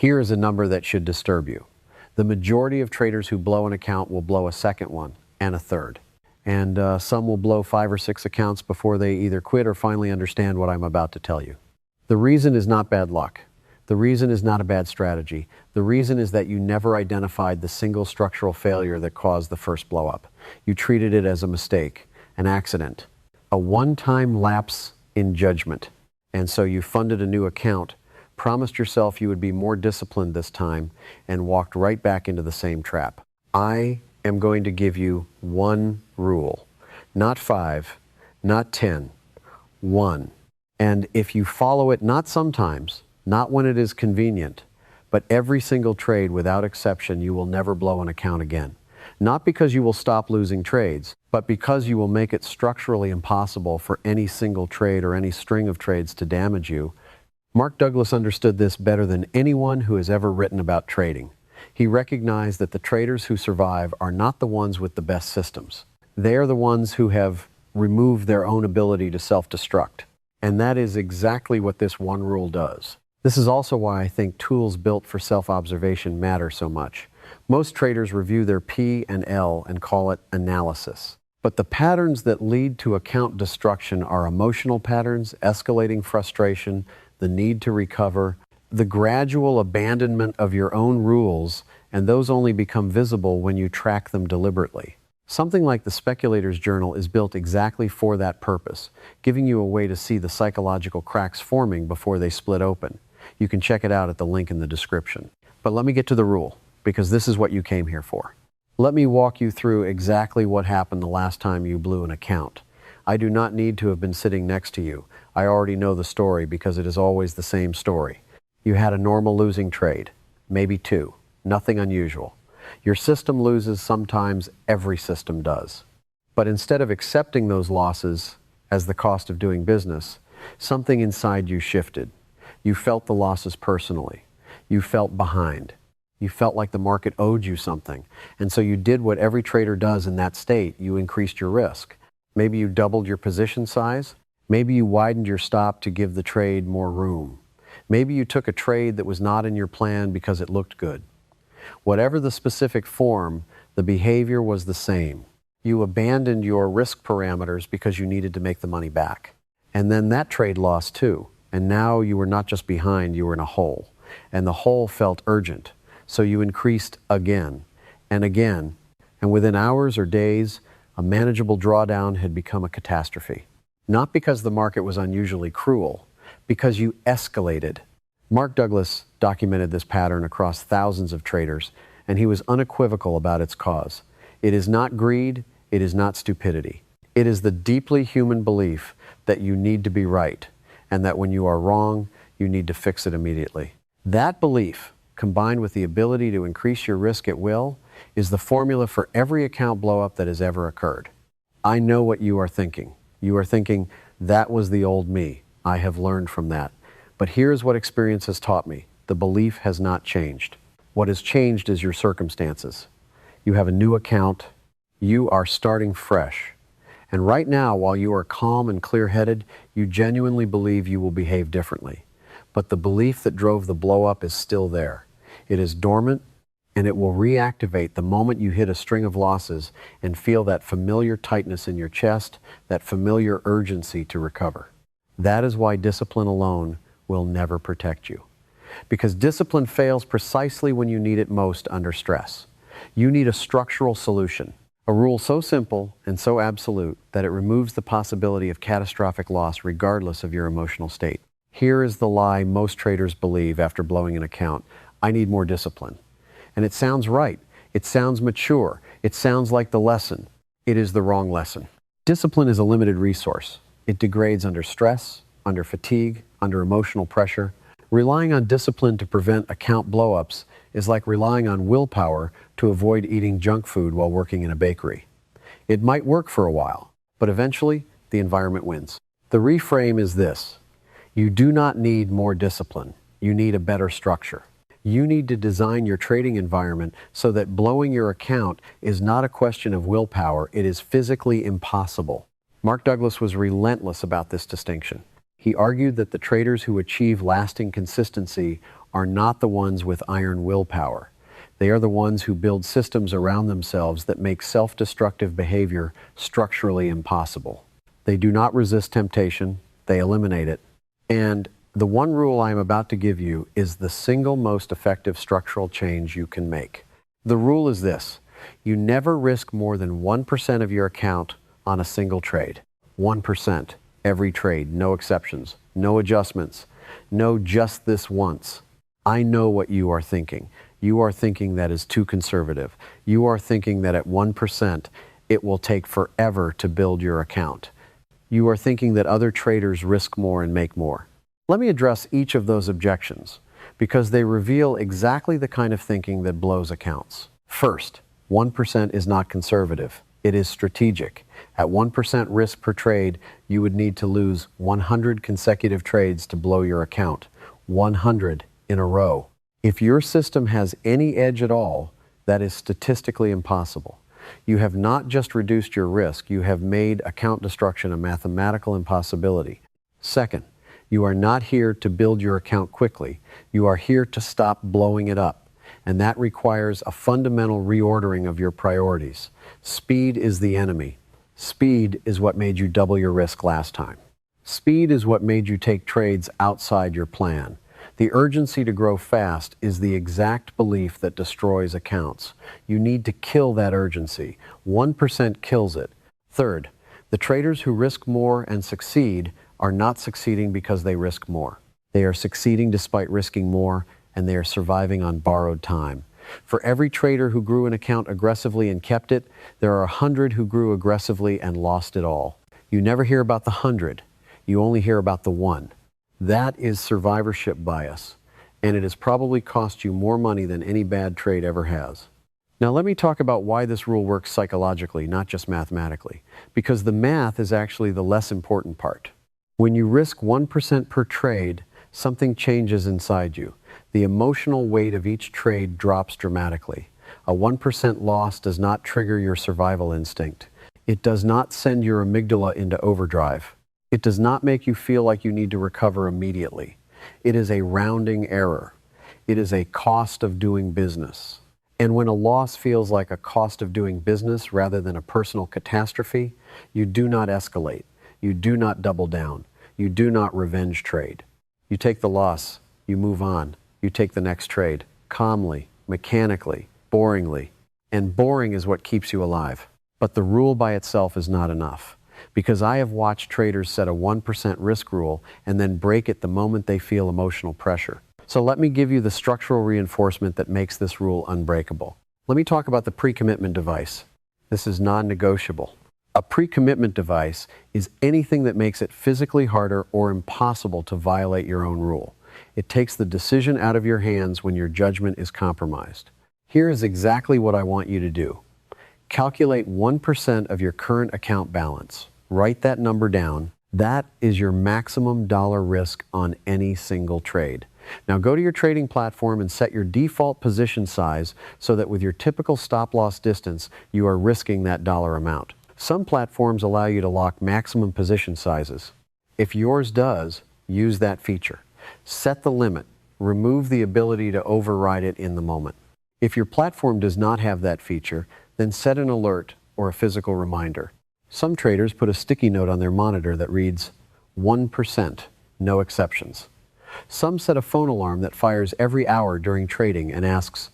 Here is a number that should disturb you. The majority of traders who blow an account will blow a second one and a third. And some will blow 5 or 6 accounts before they either quit or finally understand what I'm about to tell you. The reason is not bad luck. The reason is not a bad strategy. The reason is that you never identified the single structural failure that caused the first blow up. You treated it as a mistake, an accident, a one-time lapse in judgment. And so you funded a new account, promised yourself you would be more disciplined this time, and walked right back into the same trap. I am going to give you one rule, not 5, not 10, 1. And if you follow it, not sometimes, not when it is convenient, but every single trade without exception, you will never blow an account again. Not because you will stop losing trades, but because you will make it structurally impossible for any single trade or any string of trades to damage you. Mark Douglas understood this better than anyone who has ever written about trading. He recognized that the traders who survive are not the ones with the best systems. They are the ones who have removed their own ability to self-destruct. And that is exactly what this one rule does. This is also why I think tools built for self-observation matter so much. Most traders review their P and L and call it analysis. But the patterns that lead to account destruction are emotional patterns, escalating frustration, the need to recover, the gradual abandonment of your own rules, and those only become visible when you track them deliberately. Something like the Speculator's Journal is built exactly for that purpose, giving you a way to see the psychological cracks forming before they split open. You can check it out at the link in the description. But let me get to the rule, because this is what you came here for. Let me walk you through exactly what happened the last time you blew an account. I do not need to have been sitting next to you. I already know the story because it is always the same story. You had a normal losing trade, maybe 2, nothing unusual. Your system loses sometimes, every system does. But instead of accepting those losses as the cost of doing business, something inside you shifted. You felt the losses personally. You felt behind. You felt like the market owed you something. And so you did what every trader does in that state. You increased your risk. Maybe you doubled your position size. Maybe you widened your stop to give the trade more room. Maybe you took a trade that was not in your plan because it looked good. Whatever the specific form, the behavior was the same. You abandoned your risk parameters because you needed to make the money back. And then that trade lost too. And now you were not just behind, you were in a hole. And the hole felt urgent. So you increased again and again. And within hours or days, a manageable drawdown had become a catastrophe. Not because the market was unusually cruel, because you escalated. Mark Douglas documented this pattern across thousands of traders, and he was unequivocal about its cause. It is not greed, it is not stupidity. It is the deeply human belief that you need to be right, and that when you are wrong, you need to fix it immediately. That belief, combined with the ability to increase your risk at will, is the formula for every account blowup that has ever occurred. I know what you are thinking. You are thinking, that was the old me. I have learned from that. But here's what experience has taught me. The belief has not changed. What has changed is your circumstances. You have a new account. You are starting fresh. And right now, while you are calm and clear-headed, you genuinely believe you will behave differently. But the belief that drove the blow-up is still there. It is dormant, and it will reactivate the moment you hit a string of losses and feel that familiar tightness in your chest, that familiar urgency to recover. That is why discipline alone will never protect you. Because discipline fails precisely when you need it most under stress. You need a structural solution, a rule so simple and so absolute that it removes the possibility of catastrophic loss regardless of your emotional state. Here is the lie most traders believe after blowing an account: I need more discipline. And it sounds right. It sounds mature. It sounds like the lesson. It is the wrong lesson. Discipline is a limited resource. It degrades under stress, under fatigue, under emotional pressure. Relying on discipline to prevent account blowups is like relying on willpower to avoid eating junk food while working in a bakery. It might work for a while, but eventually the environment wins. The reframe is this: you do not need more discipline. You need a better structure. You need to design your trading environment so that blowing your account is not a question of willpower. It is physically impossible. Mark Douglas was relentless about this distinction. He argued that the traders who achieve lasting consistency are not the ones with iron willpower. They are the ones who build systems around themselves that make self-destructive behavior structurally impossible. They do not resist temptation, they eliminate it. And the one rule I am about to give you is the single most effective structural change you can make. The rule is this: you never risk more than 1% of your account on a single trade. 1%. Every trade, no exceptions, no adjustments, no just this once. I know what you are thinking. You are thinking that is too conservative. You are thinking that at 1%, it will take forever to build your account. You are thinking that other traders risk more and make more. Let me address each of those objections, because they reveal exactly the kind of thinking that blows accounts. First, 1% is not conservative. It is strategic. At 1% risk per trade, you would need to lose 100 consecutive trades to blow your account. 100 in a row. If your system has any edge at all, that is statistically impossible. You have not just reduced your risk, you have made account destruction a mathematical impossibility. Second, you are not here to build your account quickly. You are here to stop blowing it up. And that requires a fundamental reordering of your priorities. Speed is the enemy. Speed is what made you double your risk last time. Speed is what made you take trades outside your plan. The urgency to grow fast is the exact belief that destroys accounts. You need to kill that urgency. 1% kills it. Third, the traders who risk more and succeed are not succeeding because they risk more. They are succeeding despite risking more, and they are surviving on borrowed time. For every trader who grew an account aggressively and kept it, there are 100 who grew aggressively and lost it all. You never hear about the 100. You only hear about the 1. That is survivorship bias, and it has probably cost you more money than any bad trade ever has. Now let me talk about why this rule works psychologically, not just mathematically, because the math is actually the less important part. When you risk 1% per trade, something changes inside you. The emotional weight of each trade drops dramatically. A 1% loss does not trigger your survival instinct. It does not send your amygdala into overdrive. It does not make you feel like you need to recover immediately. It is a rounding error. It is a cost of doing business. And when a loss feels like a cost of doing business rather than a personal catastrophe, you do not escalate. You do not double down. You do not revenge trade. You take the loss. You move on. You take the next trade. Calmly, mechanically, boringly. And boring is what keeps you alive. But the rule by itself is not enough. Because I have watched traders set a 1% risk rule and then break it the moment they feel emotional pressure. So let me give you the structural reinforcement that makes this rule unbreakable. Let me talk about the pre-commitment device. This is non-negotiable. A pre-commitment device is anything that makes it physically harder or impossible to violate your own rule. It takes the decision out of your hands when your judgment is compromised. Here is exactly what I want you to do. Calculate 1% of your current account balance. Write that number down. That is your maximum dollar risk on any single trade. Now go to your trading platform and set your default position size so that with your typical stop-loss distance, you are risking that dollar amount. Some platforms allow you to lock maximum position sizes. If yours does, use that feature. Set the limit. Remove the ability to override it in the moment. If your platform does not have that feature, then set an alert or a physical reminder. Some traders put a sticky note on their monitor that reads, 1%, no exceptions. Some set a phone alarm that fires every hour during trading and asks,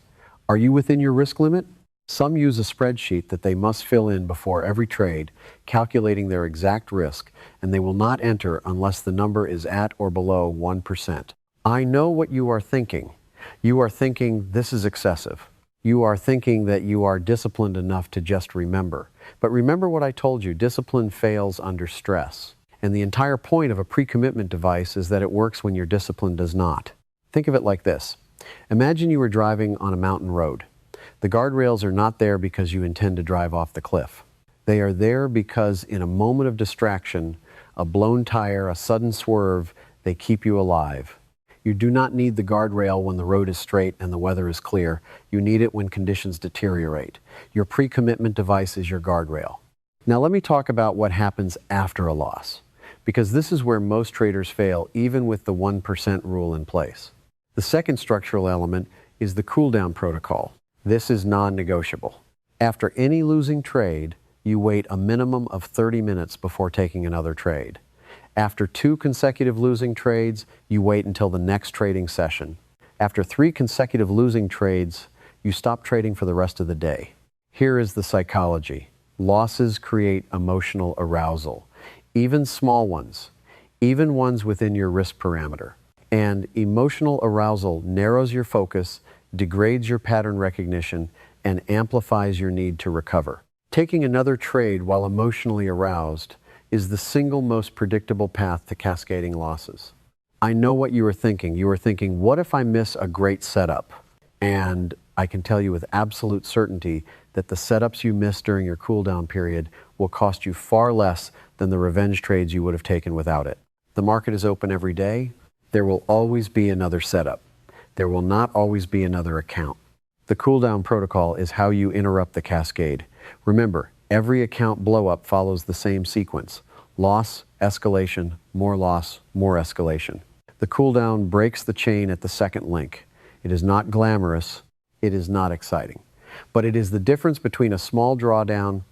are you within your risk limit? Some use a spreadsheet that they must fill in before every trade, calculating their exact risk, and they will not enter unless the number is at or below 1%. I know what you are thinking. You are thinking this is excessive. You are thinking that you are disciplined enough to just remember. But remember what I told you, discipline fails under stress. And the entire point of a pre-commitment device is that it works when your discipline does not. Think of it like this. Imagine you were driving on a mountain road. The guardrails are not there because you intend to drive off the cliff. They are there because in a moment of distraction, a blown tire, a sudden swerve, they keep you alive. You do not need the guardrail when the road is straight and the weather is clear. You need it when conditions deteriorate. Your pre-commitment device is your guardrail. Now let me talk about what happens after a loss, because this is where most traders fail even with the 1% rule in place. The second structural element is the Cooldown Protocol. This is non-negotiable. After any losing trade, you wait a minimum of 30 minutes before taking another trade. After 2 consecutive losing trades, you wait until the next trading session. After 3 consecutive losing trades, you stop trading for the rest of the day. Here is the psychology. Losses create emotional arousal, even small ones, even ones within your risk parameter. And emotional arousal narrows your focus, degrades your pattern recognition, and amplifies your need to recover. Taking another trade while emotionally aroused is the single most predictable path to cascading losses. I know what you are thinking. You are thinking, what if I miss a great setup? And I can tell you with absolute certainty that the setups you miss during your cooldown period will cost you far less than the revenge trades you would have taken without it. The market is open every day. There will always be another setup. There will not always be another account. The Cooldown Protocol is how you interrupt the cascade. Remember, every account blowup follows the same sequence. Loss, escalation, more loss, more escalation. The cooldown breaks the chain at the second link. It is not glamorous. It is not exciting. But it is the difference between a small drawdown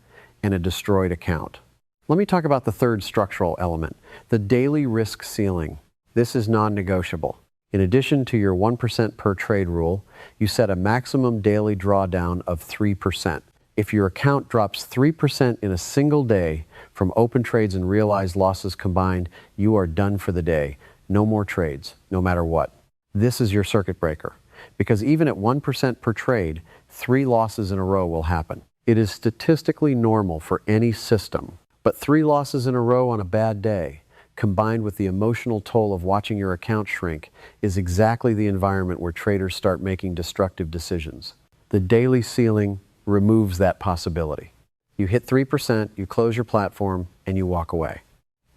and a destroyed account. Let me talk about the third structural element, the daily risk ceiling. This is non-negotiable. In addition to your 1% per trade rule, you set a maximum daily drawdown of 3%. If your account drops 3% in a single day from open trades and realized losses combined, you are done for the day. No more trades, no matter what. This is your circuit breaker. Because even at 1% per trade, 3 losses in a row will happen. It is statistically normal for any system. But 3 losses in a row on a bad day, combined with the emotional toll of watching your account shrink, is exactly the environment where traders start making destructive decisions. The daily ceiling removes that possibility. You hit 3%, you close your platform, and you walk away.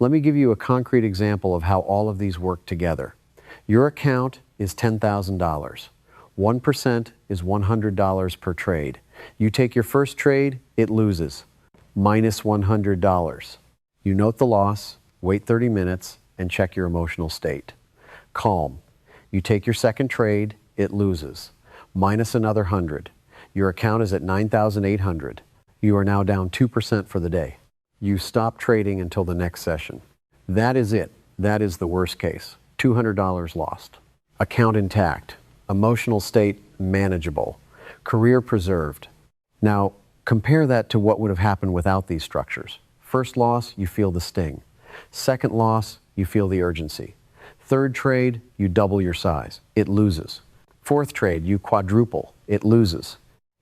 Let me give you a concrete example of how all of these work together. Your account is $10,000. 1% is $100 per trade. You take your first trade, it loses. Minus $100. You note the loss, wait 30 minutes, and check your emotional state. Calm. You take your second trade, it loses. Minus another 100. Your account is at 9,800. You are now down 2% for the day. You stop trading until the next session. That is it. That is the worst case. $200 lost. Account intact. Emotional state manageable. Career preserved. Now, compare that to what would have happened without these structures. First loss, you feel the sting. Second loss, you feel the urgency. Third trade, you double your size. It loses. Fourth trade, you quadruple. It loses.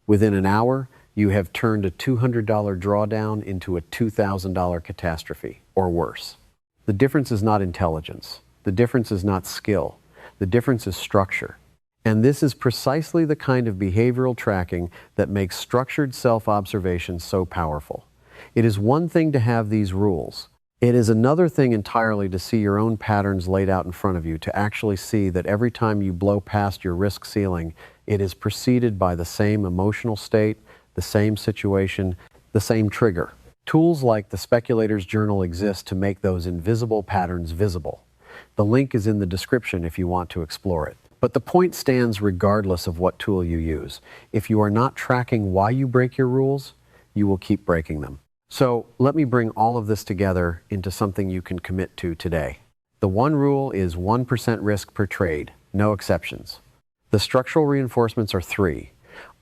Within an hour, you have turned a $200 drawdown into a $2,000 catastrophe, or worse. The difference is not intelligence. The difference is not skill. The difference is structure. And this is precisely the kind of behavioral tracking that makes structured self-observation so powerful. It is one thing to have these rules. It is another thing entirely to see your own patterns laid out in front of you, to actually see that every time you blow past your risk ceiling, it is preceded by the same emotional state, the same situation, the same trigger. Tools like the Speculator's Journal exist to make those invisible patterns visible. The link is in the description if you want to explore it. But the point stands regardless of what tool you use. If you are not tracking why you break your rules, you will keep breaking them. So let me bring all of this together into something you can commit to today. The one rule is 1% risk per trade, no exceptions. The structural reinforcements are 3.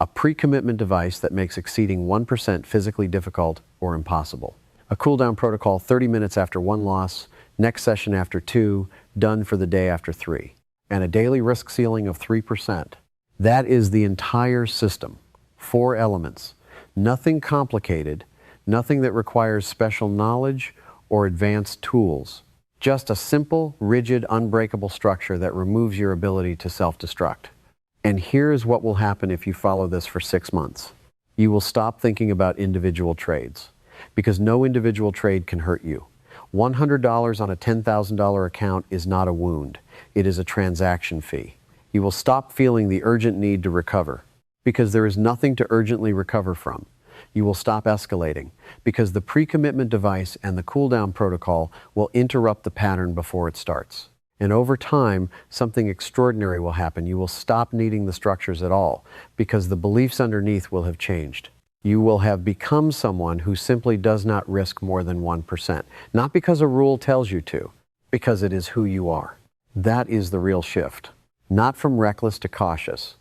A pre-commitment device that makes exceeding 1% physically difficult or impossible. A cooldown protocol 30 minutes after 1 loss, next session after 2, done for the day after 3. And a daily risk ceiling of 3%. That is the entire system. 4 elements. Nothing complicated, nothing that requires special knowledge or advanced tools. Just a simple, rigid, unbreakable structure that removes your ability to self-destruct. And here is what will happen if you follow this for 6 months. You will stop thinking about individual trades, because no individual trade can hurt you. $100 on a $10,000 account is not a wound. It is a transaction fee. You will stop feeling the urgent need to recover, because there is nothing to urgently recover from. You will stop escalating, because the pre-commitment device and the cooldown protocol will interrupt the pattern before it starts. And over time, something extraordinary will happen. You will stop needing the structures at all because the beliefs underneath will have changed. You will have become someone who simply does not risk more than 1%. Not because a rule tells you to, because it is who you are. That is the real shift. Not from reckless to cautious.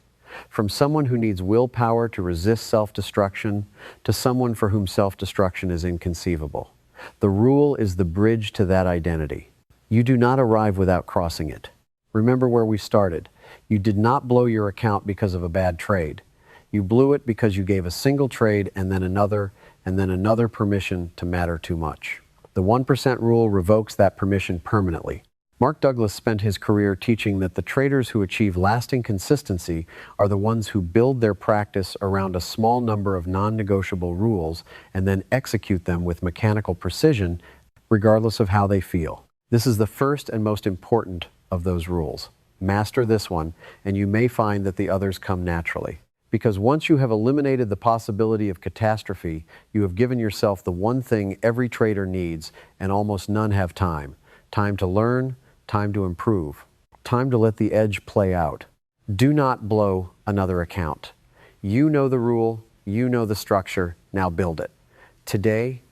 From someone who needs willpower to resist self-destruction to someone for whom self-destruction is inconceivable. The rule is the bridge to that identity. You do not arrive without crossing it. Remember where we started. You did not blow your account because of a bad trade. You blew it because you gave a single trade and then another permission to matter too much. The 1% rule revokes that permission permanently. Mark Douglas spent his career teaching that the traders who achieve lasting consistency are the ones who build their practice around a small number of non-negotiable rules and then execute them with mechanical precision, regardless of how they feel. This is the first and most important of those rules. Master this one, and you may find that the others come naturally. Because once you have eliminated the possibility of catastrophe, you have given yourself the one thing every trader needs, and almost none have time. Time to learn, time to improve, time to let the edge play out. Do not blow another account. You know the rule, you know the structure, now build it. Today,